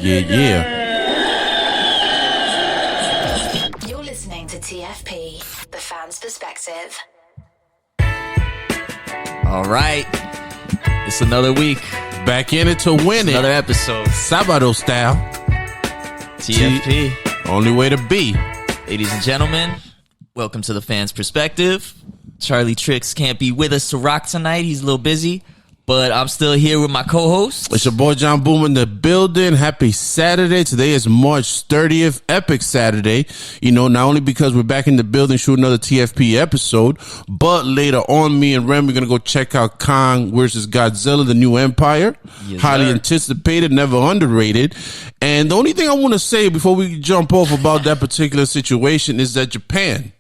Yeah. You're listening to TFP, the fan's perspective. All right. It's another week. Back in it to win it. Another episode. Sabado style. TFP. Only way to be. Ladies and gentlemen, welcome to the fan's perspective. Charlietrix can't be with us to rock tonight. He's a little busy. But I'm still here with my co-host. It's your boy jhanboom in the building. Happy Saturday. Today is March 30th. Epic Saturday. You know, not only because we're back in the building shooting another TFP episode, but later on, me and Rem, we're going to go check out Kong versus Godzilla, the New Empire. Yes, highly sir. anticipated, never underrated. And the only thing I want to say before we jump off about that particular situation is that Japan,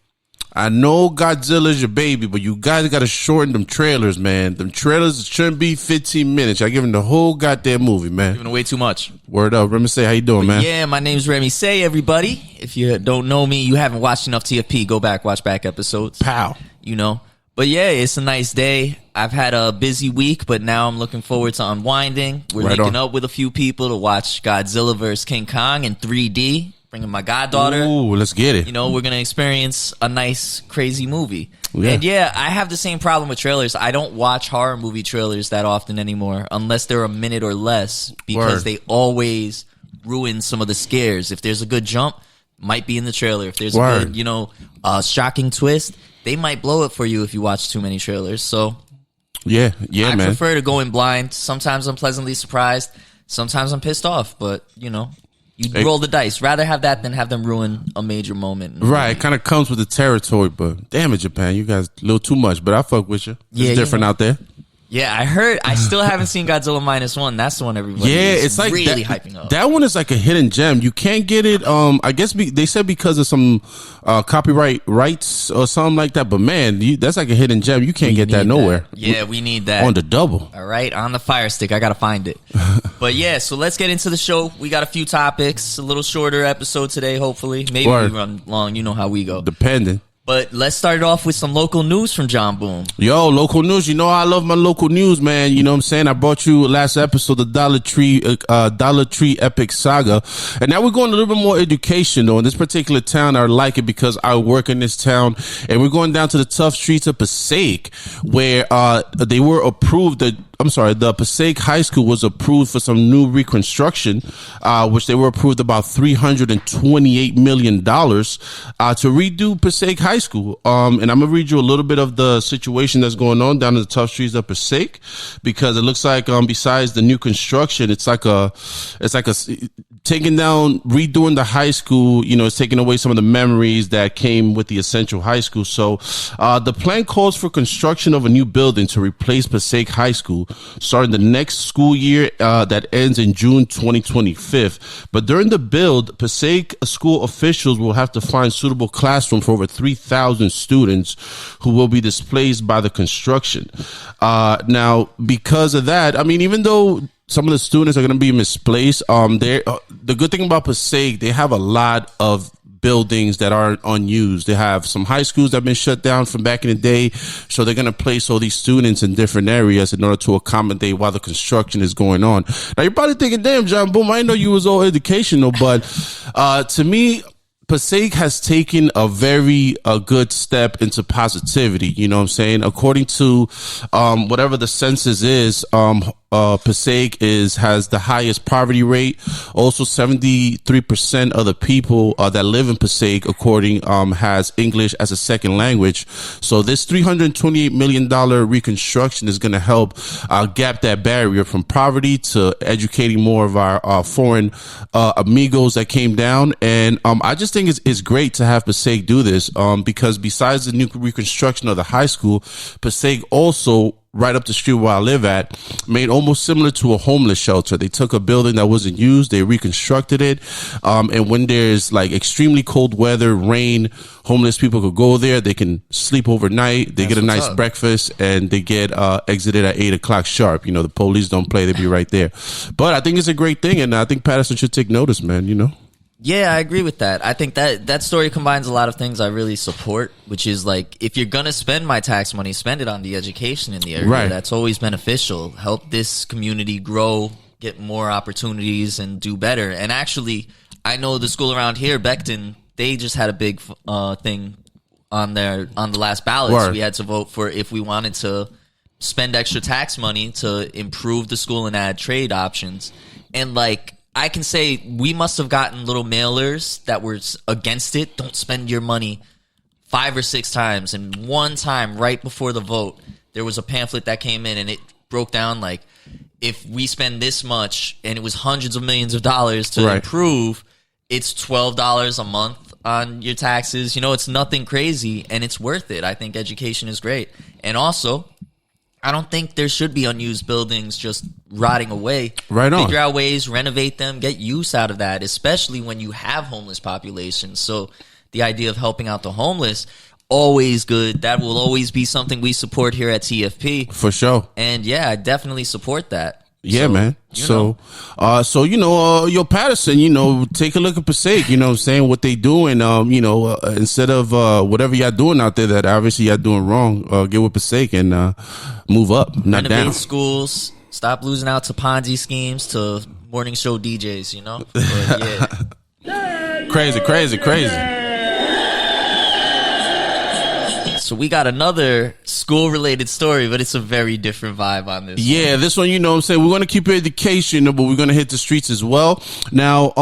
I know Godzilla's your baby, but you guys got to shorten them trailers, man. Them trailers shouldn't be 15 minutes. I give them the whole goddamn movie, man. Giving away too much. Word up. Remise, how you doing, man? Yeah, my name's Remise, everybody. If you don't know me, you haven't watched enough TFP, go back, watch back episodes. Pow. You know. But yeah, it's a nice day. I've had a busy week, but now I'm looking forward to unwinding. We're Right linking on. up with a few people to watch Godzilla vs. King Kong in 3D. Bringing my goddaughter. Ooh, let's get it. You know, we're going to experience a nice, crazy movie. Yeah. And yeah, I have the same problem with trailers. I don't watch horror movie trailers that often anymore, unless they're a minute or less, because Word. they always ruin some of the scares. If there's a good jump, might be in the trailer. If there's Word. a good, shocking twist, they might blow it for you if you watch too many trailers. So Yeah, I man. prefer to go in blind. Sometimes I'm pleasantly surprised. Sometimes I'm pissed off, but, you roll the dice. Rather have that than have them ruin a major moment. Right, it kind of comes with the territory, but damn it, Japan, you guys a little too much, but I fuck with you. Yeah, It's different out there. Yeah, I heard. I still haven't seen Godzilla -1. That's the one everybody is It's like really that, hyping up. That one is like a hidden gem. You can't get it. I guess they said because of some copyright rights or something like that. But man, that's like a hidden gem. You can't get that need nowhere. Yeah, we need that. On the double. All right, on the fire stick. I got to find it. But yeah, so let's get into the show. We got a few topics. A little shorter episode today, hopefully. Maybe Word. we run long. You know how we go. Depending. But let's start it off with some local news from jhanboom. Yo, local news. You know I love my local news, man. You know what I'm saying? I brought you last episode the Dollar Tree Epic Saga. And now we're going a little bit more educational. In this particular town, I like it because I work in this town. And we're going down to the tough streets of Passaic, where they were approved the Passaic High School was approved for some new reconstruction, which they were approved about $328 million to redo Passaic High School. And I'm going to read you a little bit of the situation that's going on down in the tough streets of Passaic, because it looks like besides the new construction, it's like a taking down, redoing the high school, it's taking away some of the memories that came with the essential high school. So the plan calls for construction of a new building to replace Passaic High School starting the next school year that ends in June 2025. But during the build, Passaic school officials will have to find suitable classroom for over 3,000 students who will be displaced by the construction. Now, because of that, I mean, even though some of the students are going to be misplaced, the good thing about Passaic, they have a lot of buildings that are unused. They have some high schools that have been shut down from back in the day, so they're going to place all these students in different areas in order to accommodate while the construction is going on. Now, you're probably thinking, damn, jhanboom, I didn't know you was all educational, but to me, Passaic has taken a very good step into positivity. You know what I'm saying? According to whatever the census is, Passaic has the highest poverty rate. Also, 73% of the people that live in Passaic, according, has English as a second language. So this $328 million reconstruction is going to help gap that barrier from poverty to educating more of our foreign amigos that came down. And I just think it's great to have Passaic do this because besides the new reconstruction of the high school, Passaic also, right up the street where I live at, made almost similar to a homeless shelter. They took a building that wasn't used, they reconstructed it, and when there's like extremely cold weather, rain, homeless people could go there, they can sleep overnight, they get a nice breakfast, and they get exited at 8 o'clock sharp. The police don't play, they be right there. But I think it's a great thing, and I think Patterson should take notice, man. Yeah, I agree with that. I think that story combines a lot of things I really support, which is like, if you're going to spend my tax money, spend it on the education in the area. Right. That's always beneficial. Help this community grow, get more opportunities and do better. And actually, I know the school around here, Beckton, they just had a big thing on the last ballots. Word. We had to vote for if we wanted to spend extra tax money to improve the school and add trade options. And like, I can say we must have gotten little mailers that were against it. Don't spend your money 5 or 6 times. And one time right before the vote, there was a pamphlet that came in and it broke down like, if we spend this much, and it was hundreds of millions of dollars to improve, it's $12 a month on your taxes. You know, it's nothing crazy, and it's worth it. I think education is great. And also, I don't think there should be unused buildings just rotting away. Right on. Figure out ways, renovate them, get use out of that, especially when you have homeless populations. So the idea of helping out the homeless, always good. That will always be something we support here at TFP. For sure. And yeah, I definitely support that. Yeah, So, man. you know. Yo, Patterson, take a look at Passaic, what I'm saying, what they doing, instead of whatever y'all doing out there that obviously y'all doing wrong, get with Passaic and move up, not Renovate down. schools, stop losing out to Ponzi schemes, to morning show DJs, But yeah. Crazy. So we got another school-related story, but it's a very different vibe on this. Yeah, this one, what I'm saying, we're going to keep it education, but we're going to hit the streets as well. Now,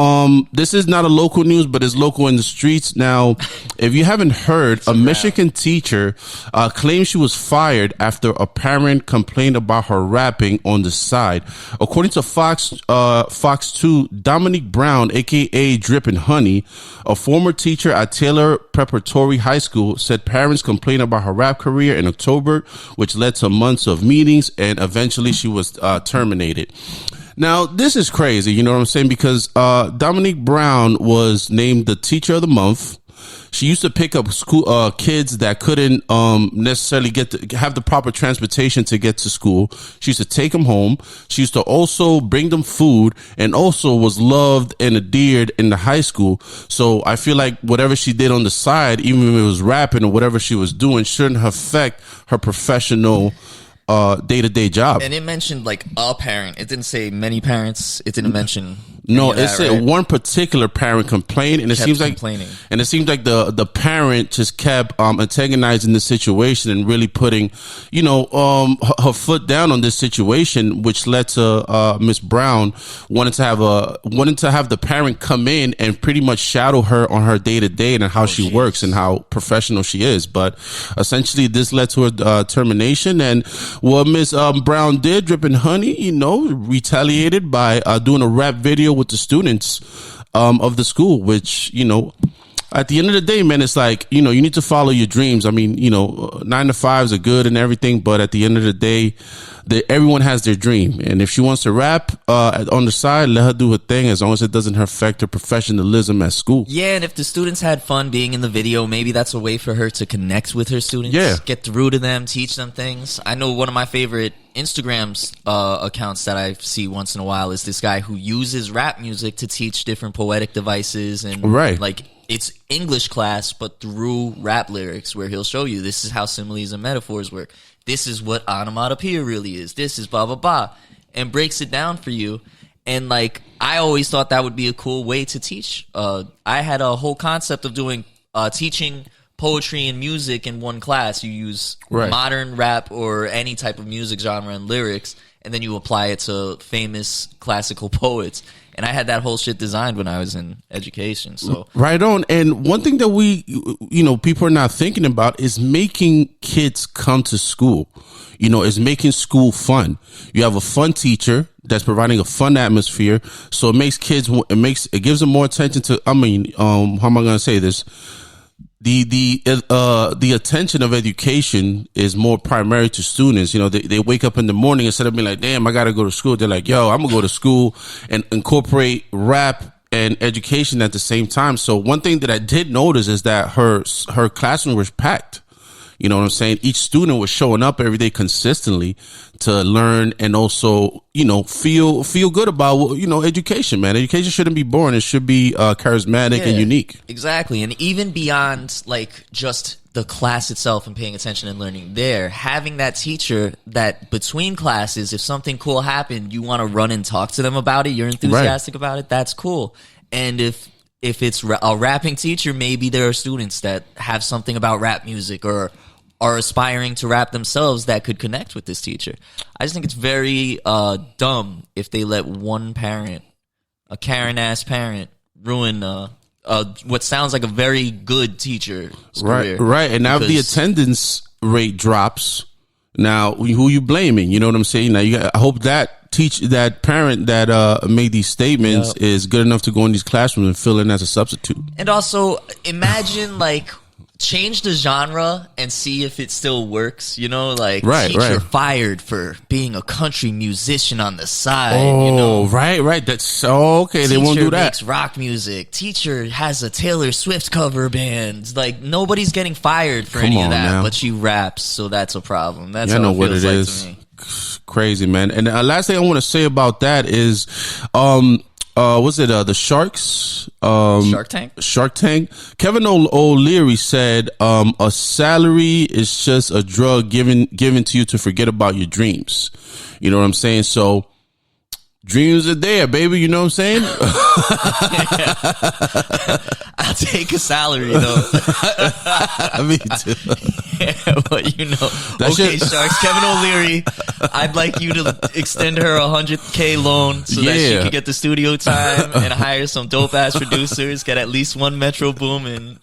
this is not a local news, but it's local in the streets. Now, if you haven't heard, a Michigan teacher claims she was fired after a parent complained about her rapping on the side. According to Fox 2, Dominique Brown, a.k.a. Drippin' Honey, a former teacher at Taylor Preparatory High School, said parents complained about her rap career in October, which led to months of meetings, and eventually she was terminated. Now, this is crazy, you know what I'm saying? Because Dominique Brown was named the Teacher of the Month. She used to pick up school kids that couldn't necessarily have the proper transportation to get to school. She used to take them home. She used to also bring them food, and also was loved and admired in the high school. So I feel like whatever she did on the side, even if it was rapping or whatever she was doing, shouldn't affect her professional day-to-day job. And it mentioned like a parent. It didn't say many parents. It didn't mention. No, it said one particular parent complained, and it seems like the parent just kept antagonizing the situation and really putting, her foot down on this situation, which led to Miss Brown wanting to have the parent come in and pretty much shadow her on her day to day and how she works and how professional she is. But essentially, this led to her termination, and what Miss Brown did, Drippin' Honey, retaliated by doing a rap video with the students of the school, which, at the end of the day, man, it's like, you need to follow your dreams. I mean, 9 to 5s are good and everything, but at the end of the day, everyone has their dream. And if she wants to rap on the side, let her do her thing, as long as it doesn't affect her professionalism at school. Yeah, and if the students had fun being in the video, maybe that's a way for her to connect with her students. Yeah. Get through to them, teach them things. I know one of my favorite Instagram's accounts that I see once in a while is this guy who uses rap music to teach different poetic devices, and like, it's English class, but through rap lyrics, where he'll show you this is how similes and metaphors work. This is what onomatopoeia really is. This is blah, blah, blah. And breaks it down for you. And, like, I always thought that would be a cool way to teach. I had a whole concept of doing teaching poetry and music in one class. You use modern rap or any type of music genre and lyrics, and then you apply it to famous classical poets. And I had that whole shit designed when I was in education. So right on. And one thing that we, people are not thinking about is making kids come to school. Is making school fun. You have a fun teacher that's providing a fun atmosphere, so it makes kids. It gives them more attention to. How am I going to say this? The attention of education is more primary to students. They wake up in the morning, instead of being like, damn, I gotta go to school, they're like, yo, I'm gonna go to school and incorporate rap and education at the same time. So one thing that I did notice is that her classroom was packed. You know what I'm saying? Each student was showing up every day consistently to learn, and also, feel good about, education, man. Education shouldn't be boring. It should be charismatic and unique. Exactly. And even beyond, like, just the class itself and paying attention and learning there, having that teacher that between classes, if something cool happened, you want to run and talk to them about it, you're enthusiastic about it, that's cool. And if it's a rapping teacher, maybe there are students that have something about rap music or are aspiring to rap themselves that could connect with this teacher. I just think it's very dumb if they let one parent, a Karen-ass parent, ruin what sounds like a very good teacher's career. Right. And now if the attendance rate drops, now who you blaming? You know what I'm saying? Now I hope that parent that made these statements is good enough to go in these classrooms and fill in as a substitute. And also imagine change the genre and see if it still works, teacher fired for being a country musician on the side, right, that's so okay. They won't do that. Teacher makes rock music, teacher has a Taylor Swift cover band. Nobody's getting fired for any of that now. But she raps, so that's a problem. That's how it feels like to me. Crazy, man. And last thing I want to say about that is was it the Sharks? Shark Tank. Kevin O'Leary said, a salary is just a drug given to you to forget about your dreams. You know what I'm saying? So dreams are there, baby. You know what I'm saying? I'll take a salary, though. Me too. Yeah, but Sharks, Kevin O'Leary, I'd like you to extend her $100K loan so that she can get the studio time and hire some dope ass producers, get at least one Metro Boomin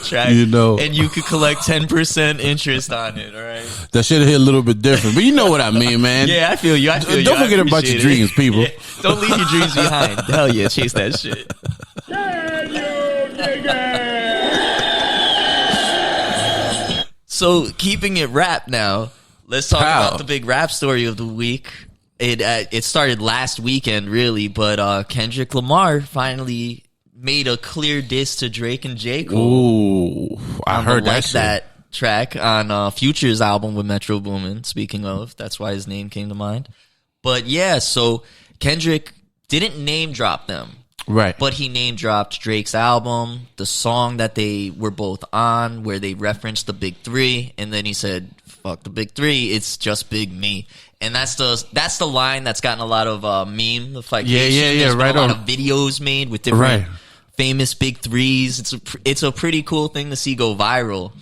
track, and you could collect 10% interest on it. All right, that should hit a little bit different, but you know what I mean, man. Yeah, I feel you. Don't forget about your dreams, people. Yeah. Don't leave your dreams behind. Hell yeah, chase that shit. So keeping it rap now, let's talk about the big rap story of the week. It started last weekend, really, but Kendrick Lamar finally made a clear diss to Drake and J.Cole. Ooh, I heard that track on Future's album with Metro Boomin. Speaking of, that's why his name came to mind. But yeah, so Kendrick didn't name drop them. Right. But he name dropped Drake's album, the song that they were both on, where they referenced the Big Three, and then he said, fuck the Big Three, it's just Big Me. And that's the line that's gotten a lot of meme. There's been a lot of videos made with different famous Big Threes. It's a pretty cool thing to see go viral.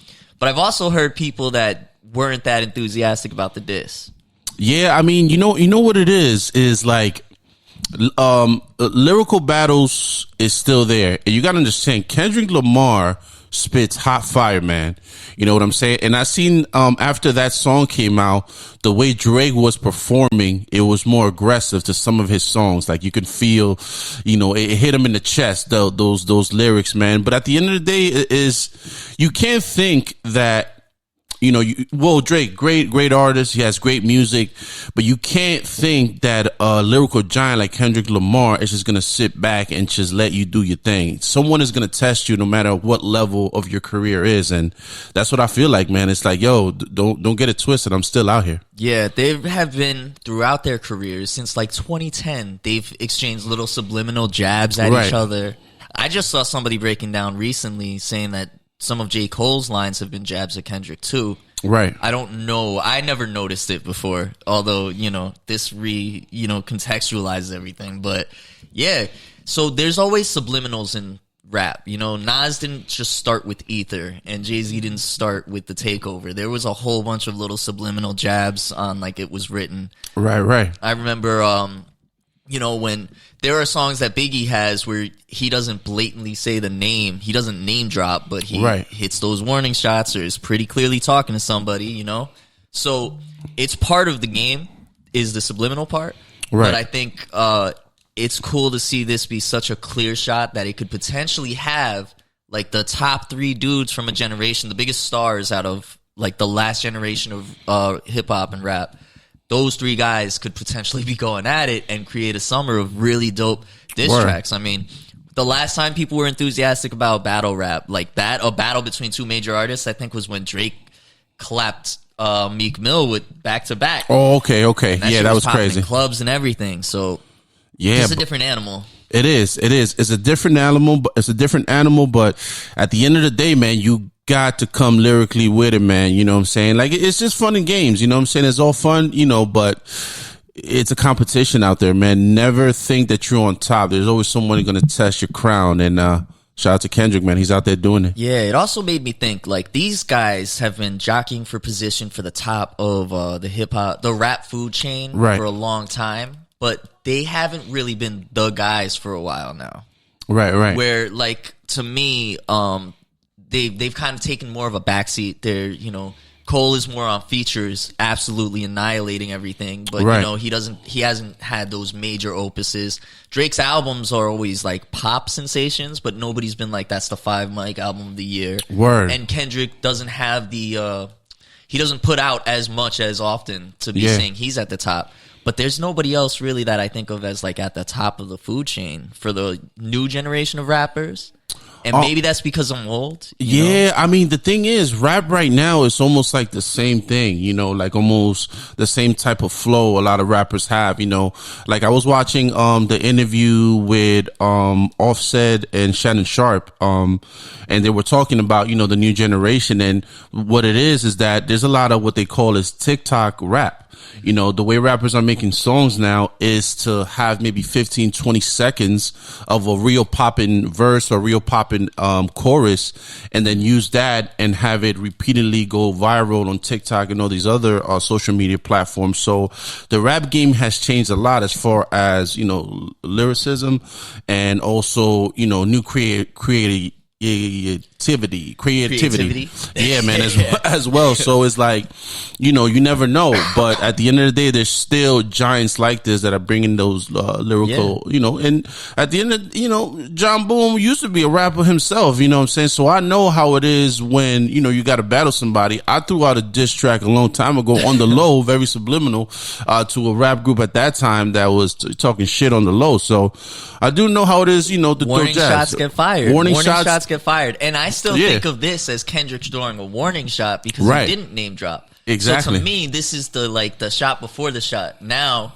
But I've also heard people that weren't that enthusiastic about the diss. Yeah, I mean, you know what it is like, lyrical battles is still there. And you gotta understand, Kendrick Lamar spits hot fire, man. You know what I'm saying? And I seen after that song came out, the way Drake was performing, it was more aggressive to some of his songs. Like you could feel, it hit him in the chest, those lyrics, man. But at the end of the day, you can't think that, Drake, great artist. He has great music, but you can't think that a lyrical giant like Kendrick Lamar is just going to sit back and just let you do your thing. Someone is going to test you no matter what level of your career is. And that's what I feel like, man. It's like, yo, don't get it twisted. I'm still out here. Yeah, they have been throughout their careers since 2010. They've exchanged little subliminal jabs at each other. I just saw somebody breaking down recently saying that some of J. Cole's lines have been jabs at Kendrick too. Right. I don't know. I never noticed it before. Although, this contextualizes everything. But yeah, so there's always subliminals in rap. Nas didn't just start with Ether and Jay-Z didn't start with The Takeover. There was a whole bunch of little subliminal jabs on it was written. Right. I remember, when there are songs that Biggie has where he doesn't blatantly say the name, he doesn't name drop, but he hits those warning shots or is pretty clearly talking to somebody, So it's part of the game is the subliminal part. Right. But I think it's cool to see this be such a clear shot that it could potentially have the top three dudes from a generation, the biggest stars out of the last generation of hip hop and rap. Those three guys could potentially be going at it and create a summer of really dope diss tracks. I mean, the last time people were enthusiastic about battle rap like that, a battle between two major artists, I think was when Drake clapped Meek Mill with back to back. Oh, okay. Yeah, that was crazy. Clubs and everything. So yeah, it's a different animal. It is. It's a different animal. But at the end of the day, man, you got to come lyrically with it, man. You know what I'm saying? Like, it's just fun and games. You know what I'm saying? It's all fun, you know, but it's a competition out there, man. Never think that you're on top. There's always someone going to test your crown. And shout out to Kendrick, man. He's out there doing it. Yeah, it also made me think, like, these guys have been jockeying for position for the top of the rap food chain for a long time, but they haven't really been the guys for a while now. Right. Where, like, to me, they've kind of taken more of a backseat. They're, you know, Cole is more on features, absolutely annihilating everything. But, you know, he hasn't had those major opuses. Drake's albums are always like pop sensations, but nobody's been like, that's the 5 mic album of the year. Word. And Kendrick doesn't have the, he doesn't put out as much as often to be saying he's at the top. But there's nobody else really that I think of as like at the top of the food chain for the new generation of rappers. And maybe that's because I'm old. You know? I mean, the thing is, rap right now is almost like the same thing, you know, like almost the same type of flow a lot of rappers have, you know. Like, I was watching the interview with Offset and Shannon Sharp, and they were talking about, you know, the new generation. And what it is that there's a lot of what they call is TikTok rap. You know, the way rappers are making songs now is to have maybe 15, 20 seconds of a real popping verse or real popping chorus, and then use that and have it repeatedly go viral on TikTok and all these other social media platforms. So the rap game has changed a lot as far as, you know, lyricism and also, you know, new creativity. Yeah, man, as well. So it's like, you know, you never know, but at the end of the day, there's still giants like this that are bringing those lyrical, you know. And at the end of, you know, jhanboom used to be a rapper himself, you know what I'm saying? So I know how it is when, you know, you got to battle somebody. I threw out a diss track a long time ago on the low, very subliminal, to a rap group at that time that was talking shit on the low. So I do know how it is, you know, to warning throw jabs. Shots get fired. Warning shots get fired. And I still think of this as Kendrick throwing a warning shot because he didn't name drop. Exactly. So to me, this is the shot before the shot. Now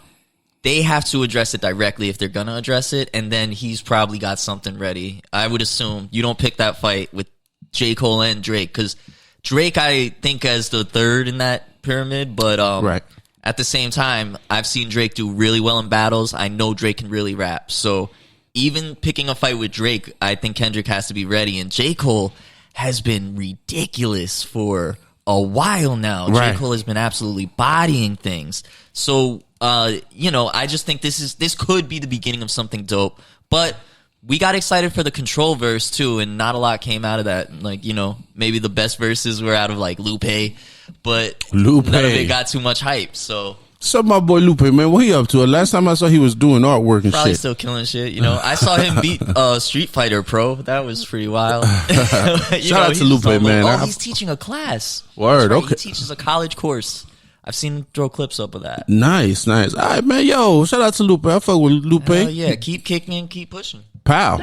they have to address it directly if they're gonna address it, and then he's probably got something ready. I would assume you don't pick that fight with J.Cole and Drake, because Drake I think as the third in that pyramid, but at the same time, I've seen Drake do really well in battles. I know Drake can really rap, so even picking a fight with Drake, I think Kendrick has to be ready. And J.Cole has been ridiculous for a while now. J.Cole has been absolutely bodying things. So, you know, I just think this could be the beginning of something dope. But we got excited for the Control verse, too, and not a lot came out of that. Like, you know, maybe the best verses were out of, like, Lupe, but none of it got too much hype, so... What's up, my boy Lupe, man? What he up to? Last time I saw he was doing artwork and probably shit. Still killing shit, you know. I saw him beat Street Fighter Pro. That was pretty wild. Shout out to Lupe, man. Oh, he's teaching a class. Word, right. okay. He teaches a college course. I've seen him throw clips up of that. Nice. All right, man. Yo, shout out to Lupe. I fuck with Lupe. Yeah, keep kicking and keep pushing. Pow.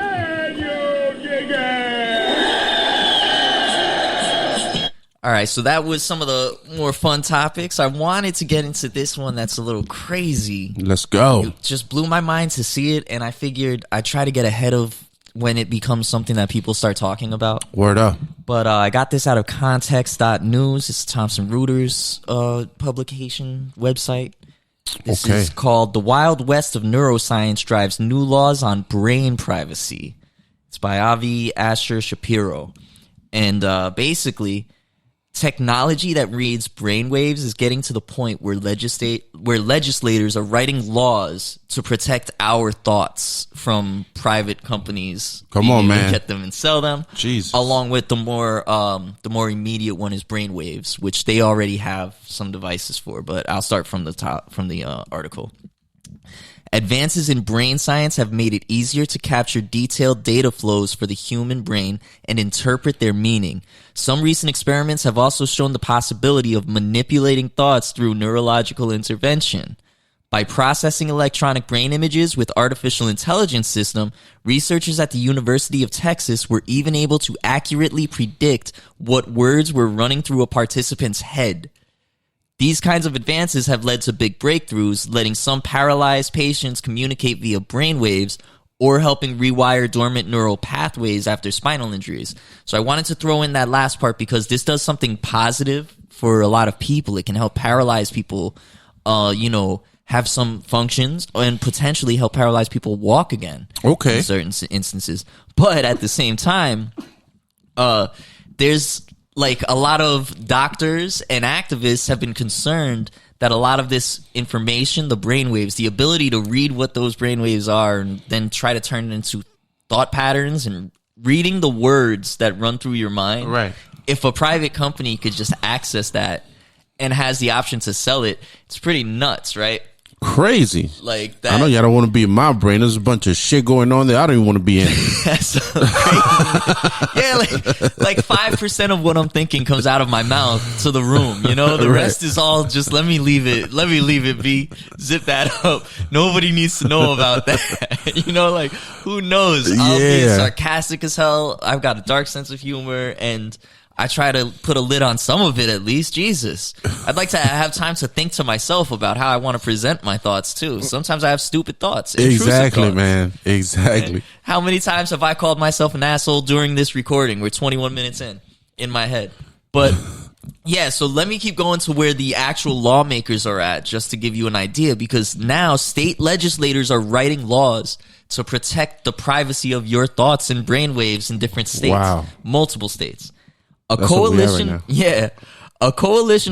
All right, so that was some of the more fun topics. I wanted to get into this one that's a little crazy. Let's go. It just blew my mind to see it, and I figured I'd try to get ahead of when it becomes something that people start talking about. Word up. But I got this out of context.news. It's Thomson Reuters publication website. This is called The Wild West of Neuroscience Drives New Laws on Brain Privacy. It's by Avi Asher Shapiro. And basically... technology that reads brainwaves is getting to the point where legislators are writing laws to protect our thoughts from private companies. Come on, man! Get them and sell them. Jesus. Along with the more immediate one is brainwaves, which they already have some devices for. But I'll start from the top from the article. Advances in brain science have made it easier to capture detailed data flows for the human brain and interpret their meaning. Some recent experiments have also shown the possibility of manipulating thoughts through neurological intervention. By processing electronic brain images with artificial intelligence system, researchers at the University of Texas were even able to accurately predict what words were running through a participant's head. These kinds of advances have led to big breakthroughs, letting some paralyzed patients communicate via brainwaves or helping rewire dormant neural pathways after spinal injuries. So I wanted to throw in that last part because this does something positive for a lot of people. It can help paralyze people, have some functions and potentially help paralyzed people walk again. Okay. In certain instances. But at the same time, there's like a lot of doctors and activists have been concerned that a lot of this information, the brainwaves, the ability to read what those brainwaves are and then try to turn it into thought patterns and reading the words that run through your mind. Right. If a private company could just access that and has the option to sell it, it's pretty nuts, right? Crazy. Like that. I know y'all don't want to be in my brain. There's a bunch of shit going on there I don't even want to be in. That's so crazy. Yeah, like 5% of what I'm thinking comes out of my mouth to the room. The rest is all just let me leave it be. Zip that up. Nobody needs to know about that. Who knows? I'll be sarcastic as hell. I've got a dark sense of humor, and I try to put a lid on some of it at least. Jesus. I'd like to have time to think to myself about how I want to present my thoughts too. Sometimes I have stupid thoughts. Exactly, thoughts. Man. Exactly. And how many times have I called myself an asshole during this recording? We're 21 minutes in my head. But yeah, so let me keep going to where the actual lawmakers are at, just to give you an idea, because now state legislators are writing laws to protect the privacy of your thoughts and brainwaves in different states. Wow. Multiple states. A coalition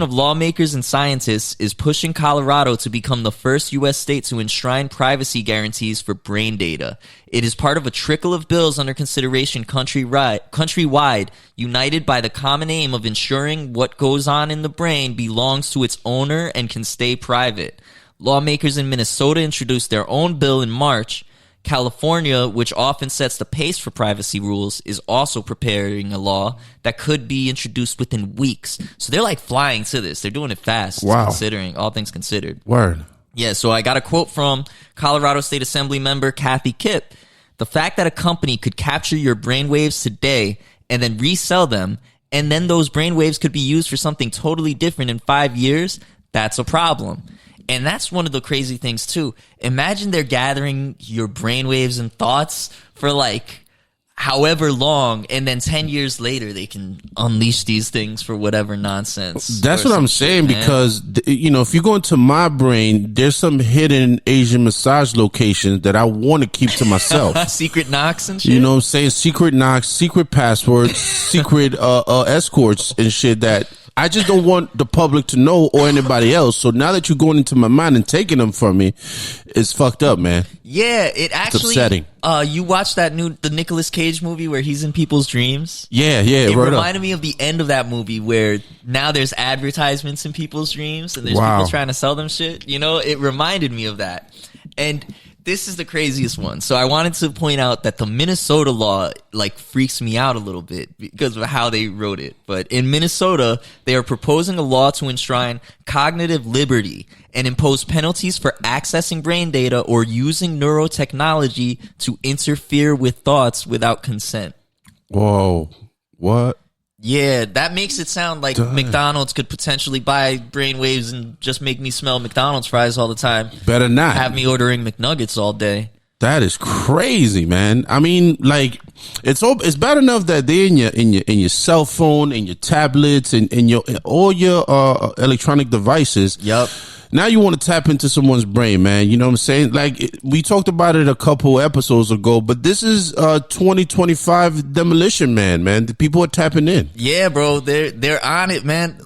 of lawmakers and scientists is pushing Colorado to become the first U.S. state to enshrine privacy guarantees for brain data. It is part of a trickle of bills under consideration countrywide, united by the common aim of ensuring what goes on in the brain belongs to its owner and can stay private. Lawmakers in Minnesota introduced their own bill in March. California, which often sets the pace for privacy rules, is also preparing a law that could be introduced within weeks. So they're like flying to this. They're doing it fast, considering all things considered. Word. Yeah, so I got a quote from Colorado State Assembly member Kathy Kipp. The fact that a company could capture your brainwaves today and then resell them, and then those brainwaves could be used for something totally different in 5 years, that's a problem. And that's one of the crazy things, too. Imagine they're gathering your brainwaves and thoughts for, however long, and then 10 years later, they can unleash these things for whatever nonsense. That's what I'm saying, because, if you go into my brain, there's some hidden Asian massage locations that I want to keep to myself. Secret knocks and shit? You know what I'm saying? Secret knocks, secret passwords, secret escorts and shit that I just don't want the public to know or anybody else. So now that you're going into my mind and taking them from me, it's fucked up, man. Yeah, it actually. It's upsetting. You watched the Nicolas Cage movie where he's in people's dreams? Yeah. It reminded me of the end of that movie where now there's advertisements in people's dreams and there's people trying to sell them shit. It reminded me of that. And this is the craziest one. So I wanted to point out that the Minnesota law freaks me out a little bit because of how they wrote it. But in Minnesota, they are proposing a law to enshrine cognitive liberty and impose penalties for accessing brain data or using neurotechnology to interfere with thoughts without consent. Whoa. What? Yeah, that makes it sound like McDonald's could potentially buy brainwaves and just make me smell McDonald's fries all the time. Better not. Have me ordering McNuggets all day. That is crazy, man. I mean, it's bad enough that they're in your cell phone, in your tablets, and in all your electronic devices. Yep. Now you want to tap into someone's brain, man. You know what I'm saying? We talked about it a couple episodes ago, but this is 2025 Demolition Man. The people are tapping in. Yeah, bro. They're on it, man.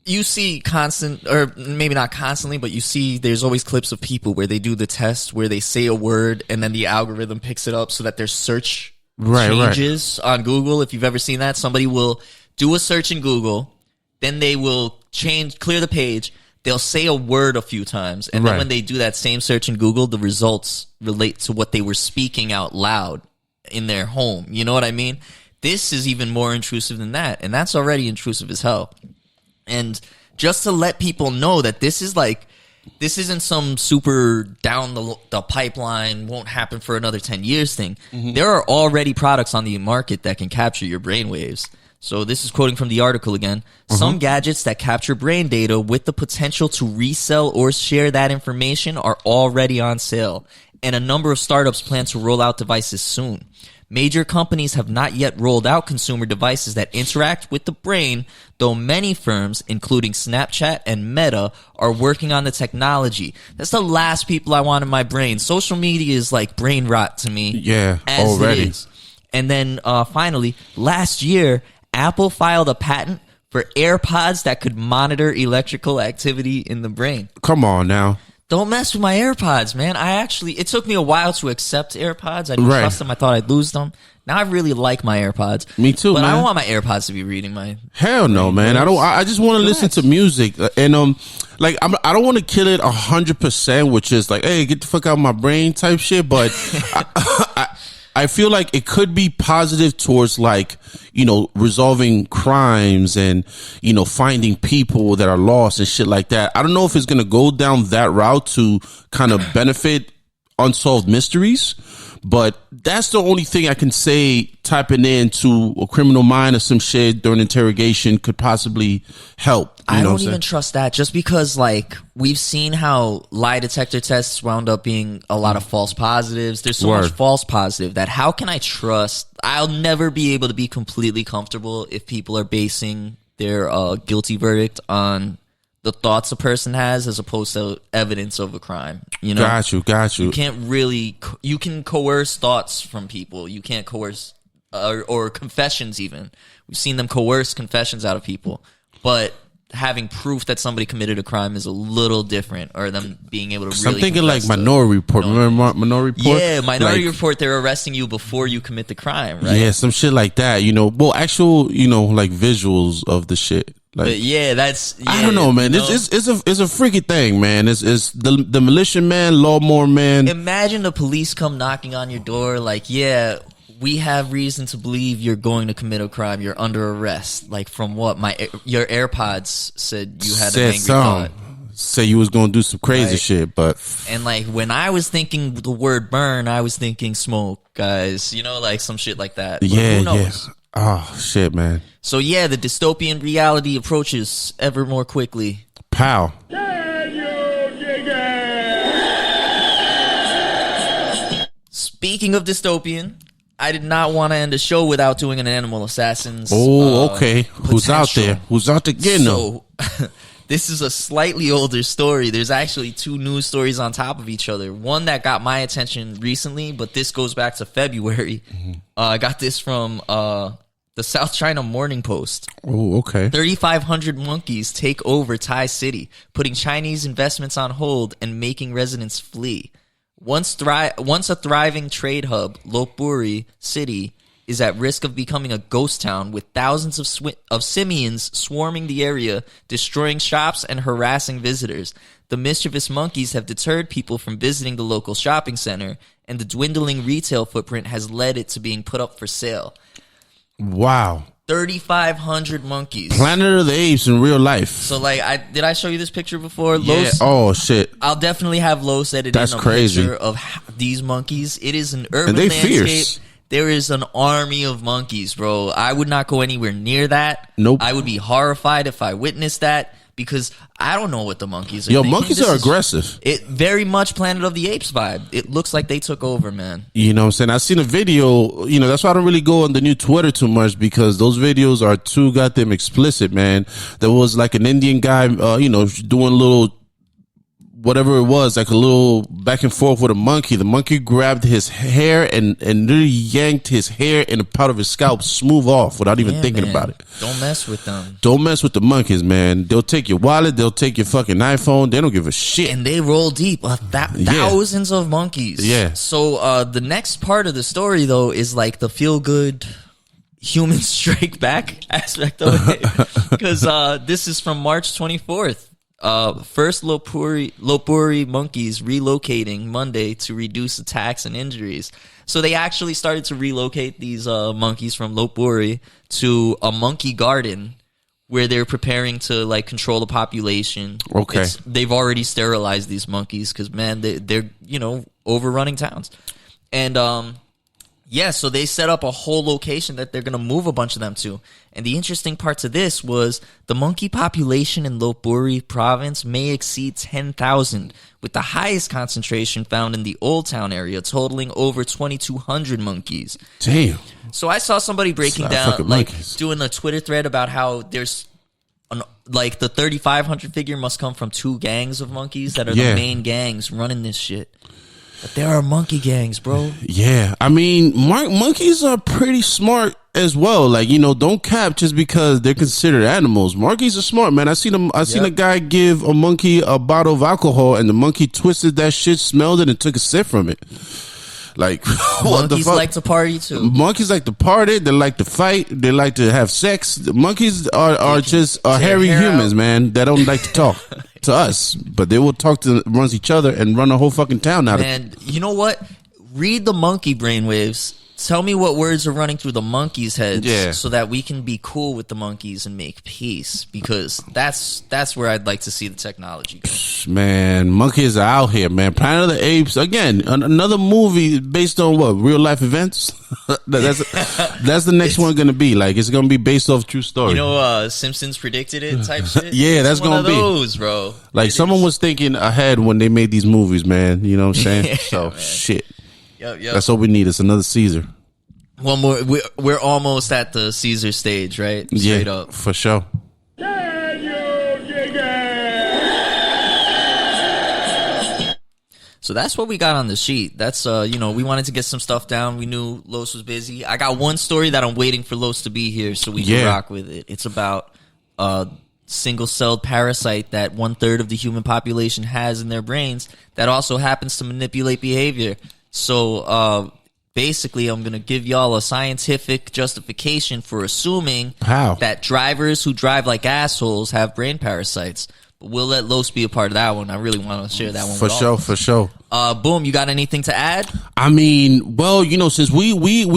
You see constant, or maybe not constantly, but you see there's always clips of people where they do the test where they say a word and then the algorithm picks it up so that their search changes on Google. If you've ever seen that, somebody will do a search in Google, then they will clear the page. They'll say a word a few times, and then when they do that same search in Google, the results relate to what they were speaking out loud in their home. You know what I mean? This is even more intrusive than that, and that's already intrusive as hell. And just to let people know that this isn't some super down the pipeline, won't happen for another 10 years thing. Mm-hmm. There are already products on the market that can capture your brainwaves. So this is quoting from the article again. Mm-hmm. Some gadgets that capture brain data with the potential to resell or share that information are already on sale. and a number of startups plan to roll out devices soon. Major companies have not yet rolled out consumer devices that interact with the brain, though many firms, including Snapchat and Meta, are working on the technology. That's the last people I want in my brain. Social media is like brain rot to me. Yeah, as already. It is. And then finally, last year, Apple filed a patent for AirPods that could monitor electrical activity in the brain. Come on now. Don't mess with my AirPods, man. It took me a while to accept AirPods. I didn't trust them. I thought I'd lose them. Now I really like my AirPods. Me too, but man. I don't want my AirPods to be reading my... Hell no, man. I just want to listen to music. And, I don't want to kill it 100%, which is like, hey, get the fuck out of my brain type shit. But I feel like it could be positive towards like, resolving crimes and, finding people that are lost and shit like that. I don't know if it's going to go down that route to kind of benefit unsolved mysteries, but that's the only thing I can say typing into a criminal mind or some shit during interrogation could possibly help. I don't even trust that, just because like we've seen how lie detector tests wound up being a lot of false positives. There's so much false positive that how can I trust? I'll never be able to be completely comfortable if people are basing their guilty verdict on the thoughts a person has as opposed to evidence of a crime. Got you. You can't really, you can coerce thoughts from people. You can't coerce, or confessions even. We've seen them coerce confessions out of people. But having proof that somebody committed a crime is a little different, or them being able to really... I'm thinking like Minority Report. Remember Minority Report? Yeah, Minority Report, they're arresting you before you commit the crime, right? Yeah, some shit like that, Well, actual, like visuals of the shit. Like, but yeah, that's... Yeah, I don't know, man. It's a freaky thing, man. It's the militia man, lawnmower man. Imagine the police come knocking on your door like, yeah, we have reason to believe you're going to commit a crime. You're under arrest. Like, from what? Your AirPods said you had an angry thought. Say you was going to do some crazy shit, but... And, like, when I was thinking the word burn, I was thinking smoke, guys. Like, some shit like that. But yeah, who knows? Yeah. Oh, shit, man. So, yeah, the dystopian reality approaches ever more quickly. Pow. Speaking of dystopian, I did not want to end the show without doing an Animal Assassins. Oh, okay. Who's out there? Who's out there getting them? This is a slightly older story. There's actually two news stories on top of each other. One that got my attention recently, but this goes back to February. I got this from the South China Morning Post. Oh, okay. 3,500 monkeys take over Thai city, putting Chinese investments on hold and making residents flee. Once a thriving trade hub, Lopburi City is at risk of becoming a ghost town with thousands of simians swarming the area, destroying shops and harassing visitors. The mischievous monkeys have deterred people from visiting the local shopping center, and the dwindling retail footprint has led it to being put up for sale. Wow. 3,500 monkeys. Planet of the Apes in real life. So, like, did I show you this picture before? Yeah. Los, oh, shit. I'll definitely have Los edit in a picture of these monkeys. It is an urban landscape. Fierce. There is an army of monkeys, bro. I would not go anywhere near that. Nope. I would be horrified if I witnessed that, because I don't know what the monkeys are thinking. Monkeys are aggressive. It very much Planet of the Apes vibe. It looks like they took over, man. You know what I'm saying? I seen a video, that's why I don't really go on the new Twitter too much, because those videos are too goddamn explicit, man. There was like an Indian guy, doing a little, whatever it was, like a little back and forth with a monkey. The monkey grabbed his hair and literally yanked his hair and a part of his scalp smooth off without even thinking about it. Don't mess with them. Don't mess with the monkeys, man. They'll take your wallet. They'll take your fucking iPhone. They don't give a shit. And they roll deep. Thousands of monkeys. Yeah. So the next part of the story, though, is like the feel-good human strike back aspect of it. Because this is from March 24th. First Lopburi monkeys relocating Monday to reduce attacks and injuries. So they actually started to relocate these monkeys from Lopburi to a monkey garden where they're preparing to like control the population. Okay. They've already sterilized these monkeys because, man, they're overrunning towns. And Yeah, so they set up a whole location that they're going to move a bunch of them to. And the interesting part to this was the monkey population in Lopburi province may exceed 10,000, with the highest concentration found in the Old Town area, totaling over 2,200 monkeys. Damn. So I saw somebody breaking down, doing a Twitter thread about how there's, the 3,500 figure must come from 2 gangs of monkeys that are the main gangs running this shit. But there are monkey gangs, bro. Yeah. I mean, monkeys are pretty smart as well. Like, don't cap just because they're considered animals. Monkeys are smart, man. I seen a guy give a monkey a bottle of alcohol, and the monkey twisted that shit, smelled it, and took a sip from it. Like, what the fuck? Monkeys like to party too. Monkeys like to party. They like to fight. They like to have sex. The monkeys are just hairy humans, man. That don't like to talk to us, but they will talk to runs each other and run a whole fucking town out of it. And you know what? Read the monkey brainwaves. Tell me what words are running through the monkeys' heads, so that we can be cool with the monkeys and make peace. Because that's where I'd like to see the technology go. Man, monkeys are out here, man. Planet of the Apes, again, another movie based on what, real life events. that's the next one going to be. Like, it's going to be based off true story. Simpsons predicted it type shit. Yeah, that's going to be those, bro. Like, someone was thinking ahead when they made these movies, man. You know what I'm saying? So man. Shit. Yep. That's what we need. It's another Caesar. One more. We're almost at the Caesar stage, right? Straight up. For sure. So that's what we got on the sheet. That's, we wanted to get some stuff down. We knew Los was busy. I got one story that I'm waiting for Los to be here so we can rock with it. It's about a single-celled parasite that 1/3 of the human population has in their brains that also happens to manipulate behavior. So, basically, I'm going to give y'all a scientific justification for assuming that drivers who drive like assholes have brain parasites. But we'll let Los be a part of that one. I really want to share that one For sure. Boom, you got anything to add? I mean, well, since we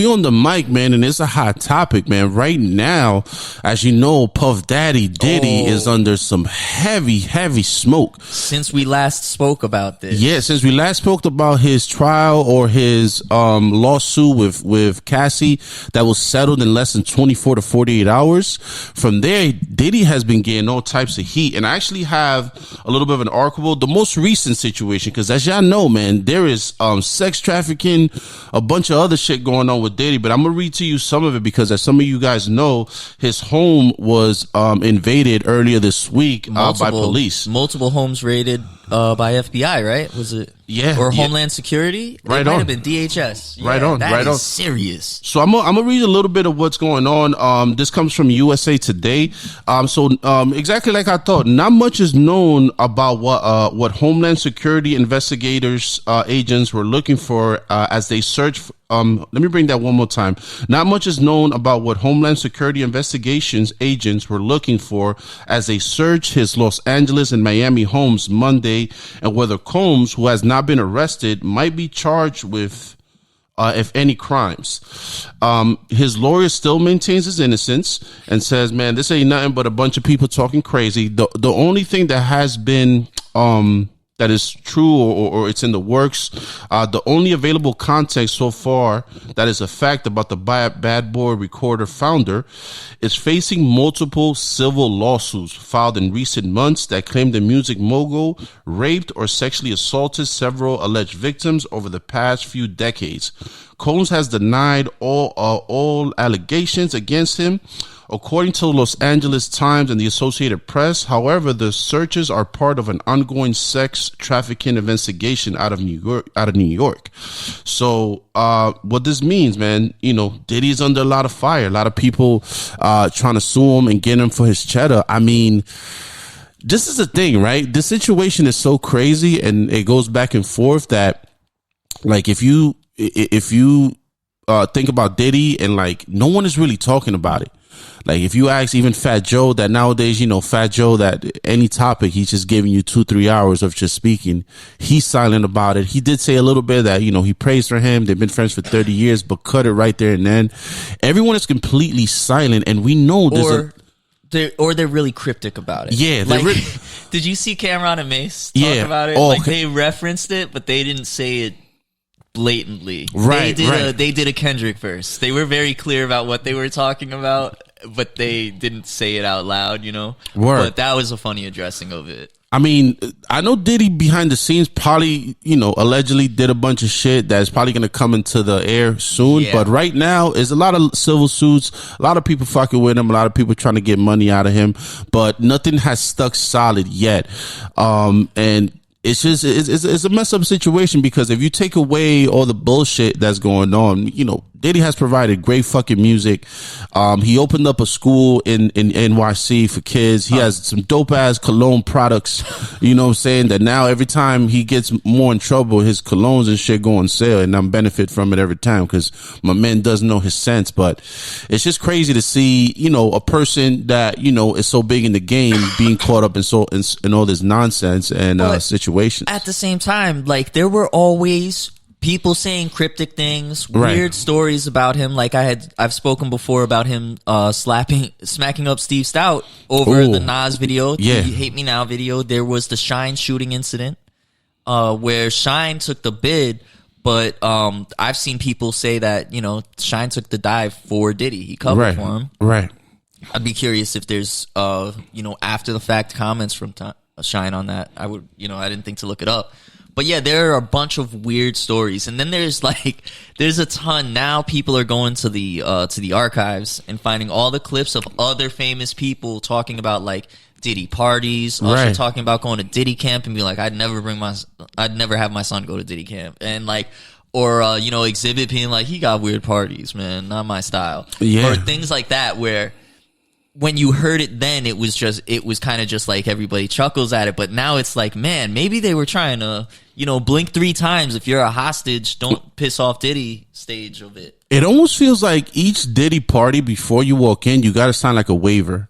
on the mic, man, and it's a hot topic, man. Right now, as you know, Puff Daddy Diddy is under some heavy smoke. Since we last spoke about this. Yeah, since we last spoke about his trial or his lawsuit with Cassie that was settled in less than 24 to 48 hours. From there, Diddy has been getting all types of heat. And I actually have a little bit of an article, the most recent situation, because as y'all know, man, there is sex trafficking, a bunch of other shit going on with Diddy, but I'm gonna read to you some of it because, as some of you guys know, his home was invaded earlier this week by police. Multiple homes raided by FBI, right? Was it? Yeah. Or Homeland Security? Right it on. might have been DHS. Yeah, right on. That is serious. So I'm gonna read a little bit of what's going on. This comes from USA Today. So exactly like I thought, not much is known about what Homeland Security investigators agents were looking for as they search. Let me bring that one more time. Not much is known about what Homeland Security investigations agents were looking for as they searched his Los Angeles and Miami homes Monday, and whether Combs, who has not been arrested, might be charged with, if any, crimes. His lawyer still maintains his innocence and says, man, this ain't nothing but a bunch of people talking crazy. The only thing that has been that is true or it's in the works, the only available context so far that is a fact about the Bad Boy Recorder founder is facing multiple civil lawsuits filed in recent months that claim the music mogul raped or sexually assaulted several alleged victims over the past few decades. Combs has denied all allegations against him, according to Los Angeles Times and the Associated Press. However, the searches are part of an ongoing sex trafficking investigation out of New York. So, what this means, man, Diddy's under a lot of fire. A lot of people trying to sue him and get him for his cheddar. I mean, this is the thing, right? The situation is so crazy, and it goes back and forth that, like, if you think about Diddy, and like, no one is really talking about it. Like, if you ask even Fat Joe, that nowadays, Fat Joe, that any topic, he's just giving you 2-3 hours of just speaking. He's silent about it. He did say a little bit that, he prays for him. They've been friends for 30 years, but cut it right there and then. Everyone is completely silent, and we know they're really cryptic about it. Yeah. Did you see Cameron and Mace talk about it? They referenced it, but they didn't say it blatantly. Right, they did a Kendrick verse. They were very clear about what they were talking about, but they didn't say it out loud, you know? Word. But that was a funny addressing of it. I mean, I know Diddy behind the scenes probably, allegedly did a bunch of shit that's probably going to come into the air soon. Yeah. But right now, there's a lot of civil suits, a lot of people fucking with him, a lot of people trying to get money out of him, but nothing has stuck solid yet. And it's just, it's a mess up situation, because if you take away all the bullshit that's going on, Diddy has provided great fucking music. He opened up a school in NYC for kids. He has some dope ass cologne products, you know what I'm saying, that now every time he gets more in trouble, his colognes and shit go on sale, and I'm benefit from it every time, because my man doesn't know his sense. But it's just crazy to see, a person that, is so big in the game being caught up in all this nonsense and situations. At the same time, like, there were always people saying cryptic things, weird stories about him. Like I've spoken before about him smacking up Steve Stout over the Nas video, the Hate Me Now video. There was the Shine shooting incident, where Shine took the bid, but I've seen people say that, Shine took the dive for Diddy. He covered for him. Right. I'd be curious if there's after the fact comments from Shine on that. I didn't think to look it up. But yeah, there are a bunch of weird stories, and then there's a ton. Now people are going to the archives and finding all the clips of other famous people talking about like Diddy parties, also talking about going to Diddy camp and be like, I'd never have my son go to Diddy camp, and like, or Exhibit being like, he got weird parties, man, not my style, or things like that, where when you heard it then, it was kind of just like everybody chuckles at it. But now it's like, man, maybe they were trying to, blink 3 times. If you're a hostage, don't piss off Diddy stage of it. It almost feels like each Diddy party, before you walk in, you got to sign like a waiver.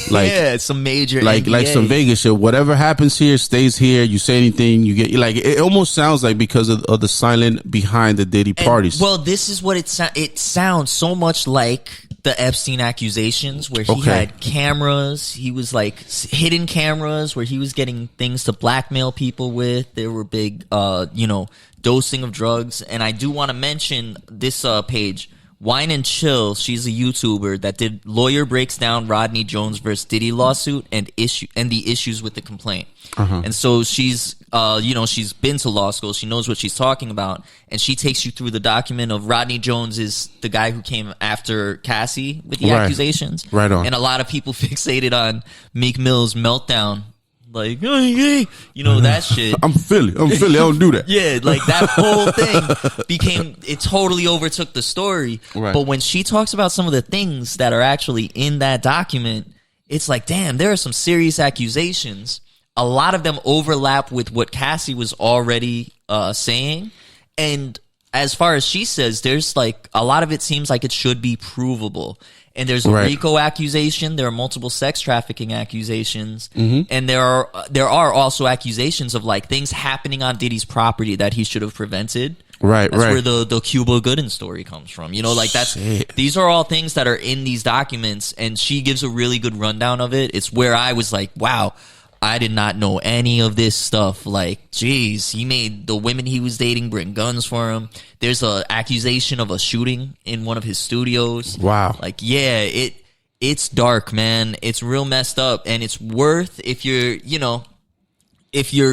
Like, yeah, some major like some Vegas shit. Whatever happens here stays here. You say anything, you get, like, it almost sounds like because of the silent behind the Diddy parties. Well, this is what it sounds so much like the Epstein accusations, where he had cameras. He was like hidden cameras where he was getting things to blackmail people with. There were big, dosing of drugs. And I do want to mention this page, Wine and Chill. She's a YouTuber that did Lawyer Breaks Down Rodney Jones versus Diddy lawsuit and the issues with the complaint. And so she's she's been to law school. She knows what she's talking about, and she takes you through the document of Rodney Jones is the guy who came after Cassie with the accusations. Right on. And a lot of people fixated on Meek Mill's meltdown. Like, that shit. I'm Philly. I don't do that. Yeah, like that whole thing it totally overtook the story. Right. But when she talks about some of the things that are actually in that document, it's like, damn, there are some serious accusations. A lot of them overlap with what Cassie was already saying. And as far as she says, there's like a lot of it seems like it should be provable. And there's a RICO accusation. There are multiple sex trafficking accusations, and there are also accusations of like things happening on Diddy's property that he should have prevented. That's where the Cuba Gooding story comes from. These are all things that are in these documents, and she gives a really good rundown of it. It's where I was like, wow, I did not know any of this stuff. Like, geez, he made the women he was dating bring guns for him. There's a accusation of a shooting in one of his studios. Wow. Like, yeah, it's dark, man. It's real messed up, and it's worth, if you're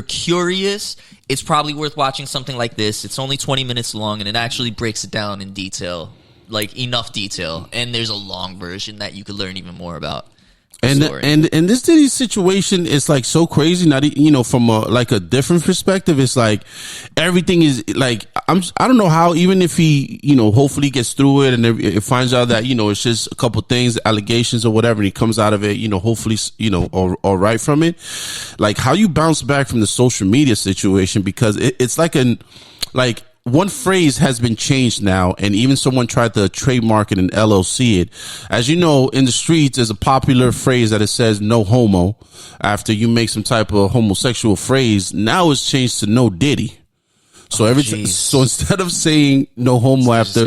curious, it's probably worth watching something like this. It's only 20 minutes long, and it actually breaks it down in detail, like enough detail. And there's a long version that you could learn even more about. And this Diddy situation is like so crazy. Not from a different perspective, it's like everything is like I don't know how, even if he hopefully gets through it and it finds out that it's just a couple things, allegations or whatever, and he comes out of it hopefully all right from it. Like how you bounce back from the social media situation, because it's like one phrase has been changed now, and even someone tried to trademark it and LLC it. As you know, in the streets, there's a popular phrase that it says "no homo" after you make some type of homosexual phrase. Now it's changed to "no Diddy." So so instead of saying "no homo" after,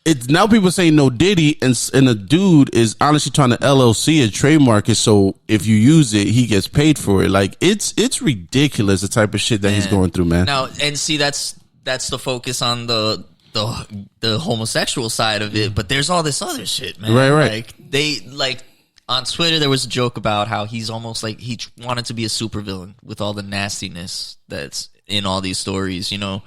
it's now people saying "no Diddy," and a dude is honestly trying to LLC and trademark it. So if you use it, he gets paid for it. Like it's ridiculous, the type of shit that he's going through, man. Now, and see, that's that's the focus on the homosexual side of it, but there's all this other shit, man. Right. Like they like on Twitter there was a joke about how he's almost like he wanted to be a supervillain with all the nastiness that's in all these stories, you know,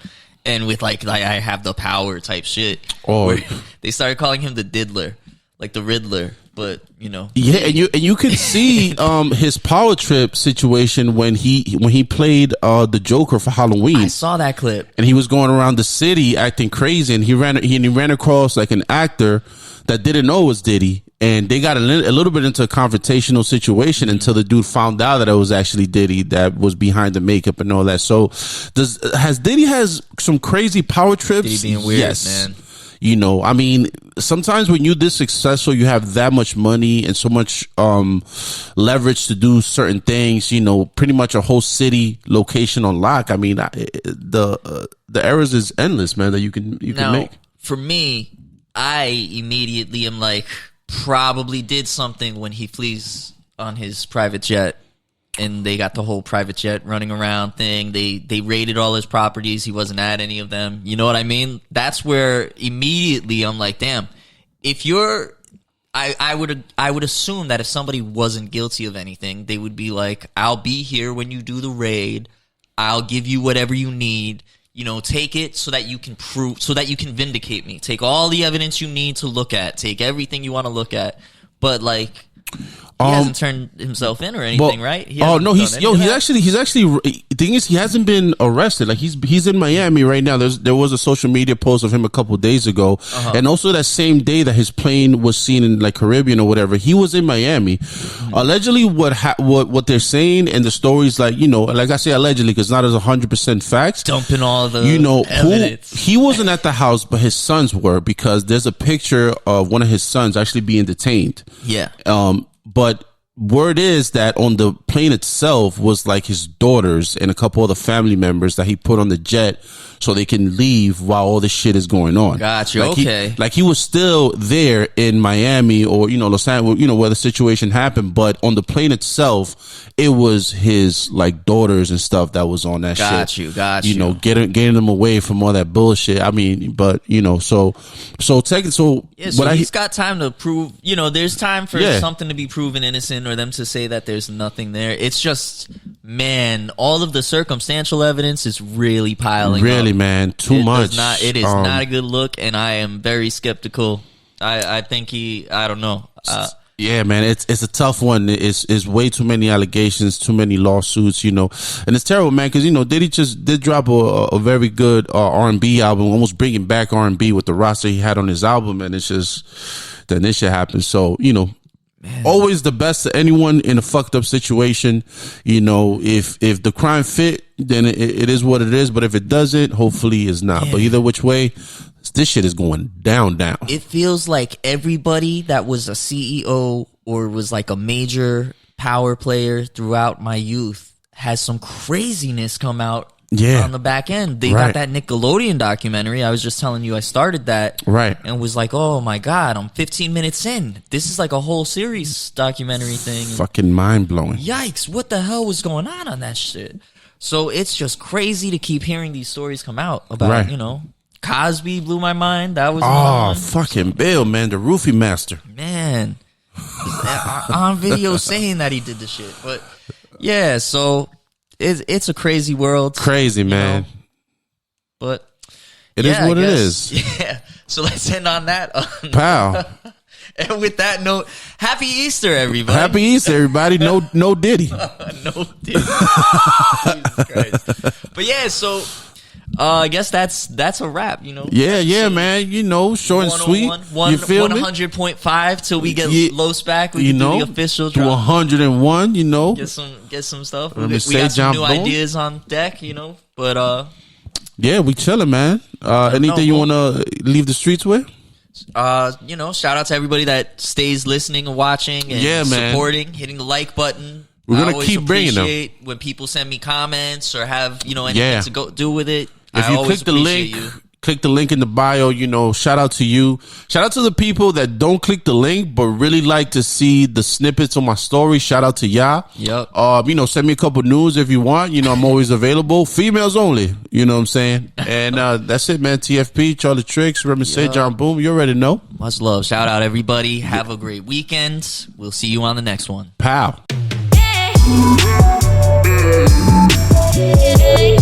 and with like I have the power type shit. Oh, they started calling him the Diddler, like the Riddler. But you know, yeah, and you can see his power trip situation when he played the Joker for Halloween. I saw that clip, and he was going around the city acting crazy, and he ran across like an actor that didn't know it was Diddy, and they got a little bit into a confrontational situation until the dude found out that it was actually Diddy that was behind the makeup and all that. So, Diddy has some crazy power trips? Diddy being weird, yes, man. You know, I mean, sometimes when you're this successful, you have that much money and so much leverage to do certain things. You know, pretty much a whole city location on lock. I mean, the errors is endless, man. That you can make. For me, I immediately am like, probably did something when he flees on his private jet. And they got the whole private jet running around thing. They raided all his properties. He wasn't at any of them. You know what I mean? That's where immediately I'm like, damn. If you're, I would assume that if somebody wasn't guilty of anything, they would be like, I'll be here when you do the raid. I'll give you whatever you need. You know, take it so that you can prove, so that you can vindicate me. Take all the evidence you need to look at. Take everything you want to look at. But like, he hasn't turned himself in or anything, right? He's actually the thing is he hasn't been arrested. Like he's in Miami right now. There was a social media post of him a couple of days ago, and also that same day that his plane was seen in like Caribbean or whatever, he was in Miami. Allegedly, what they're saying and the stories, like, you know, like I say allegedly because not as 100% facts. Dumping all the evidence. He wasn't at the house, but his sons were, because there's a picture of one of his sons actually being detained. Yeah. But word is that on the plane itself was like his daughters and a couple other family members that he put on the jet so they can leave while all this shit is going on. Gotcha. Like okay. He was still there in Miami or, you know, Los Angeles, you know, where the situation happened. But on the plane itself, it was his like daughters and stuff that was on that shit. Got you. You know, getting them away from all that bullshit. I mean, but you know, so he's got time to prove. You know, there's time for something to be proven innocent or them to say that there's nothing there. It's just, man, all of the circumstantial evidence is really piling up. Man, too much. It is not a good look, and I am very skeptical. I think I don't know. Yeah, man, it's a tough one. It's way too many allegations, too many lawsuits, you know, and it's terrible, man. Because, you know, Diddy just did drop a very good R&B album, almost bringing back R&B with the roster he had on his album, and it's just then this shit happened. So, you know. Man. Always the best to anyone in a fucked up situation. You know, if the crime fit, then it is what it is. But if it doesn't, hopefully it's not. Man. But either which way, this shit is going down. It feels like everybody that was a CEO or was like a major power player throughout my youth has some craziness come out. Yeah. On the back end. They got that Nickelodeon documentary. I was just telling you I started that. Right. And was like, oh my God, I'm 15 minutes in. This is like a whole series documentary thing. Fucking mind blowing. Yikes. What the hell was going on that shit? So it's just crazy to keep hearing these stories come out about, you know, Cosby blew my mind. That was fucking Bill, man, the roofie master. Man. On video saying that he did the shit. But yeah, so it's a crazy world. Crazy, man. Know? But it is what it is. Yeah. So let's end on that. Pow. And with that note, happy Easter, everybody. Happy Easter, everybody. No Diddy. No Diddy. Jesus Christ. But yeah, so I guess that's a wrap, you know. Yeah, man. You know, short and sweet. You feel 100.5 till we get Los back. We can do the official drop. 101, you know. Get some stuff. We got some new ideas on deck, you know. But yeah, we chilling, man. Anything you want to leave the streets with? You know, shout out to everybody that stays listening and watching and supporting, hitting the like button. We're gonna keep bringing them. When people send me comments or have, you know, anything to go do with it. If you click the link, Click the link in the bio. You know, shout out to you. Shout out to the people that don't click the link but really like to see the snippets on my story. Shout out to y'all. Yep. You know, send me a couple news if you want. You know, I'm always available. Females only. You know what I'm saying? And that's it, man. TFP, charlietrix, remise, jhanboom. You already know. Much love. Shout out everybody. Have a great weekend. We'll see you on the next one. Pow. Hey.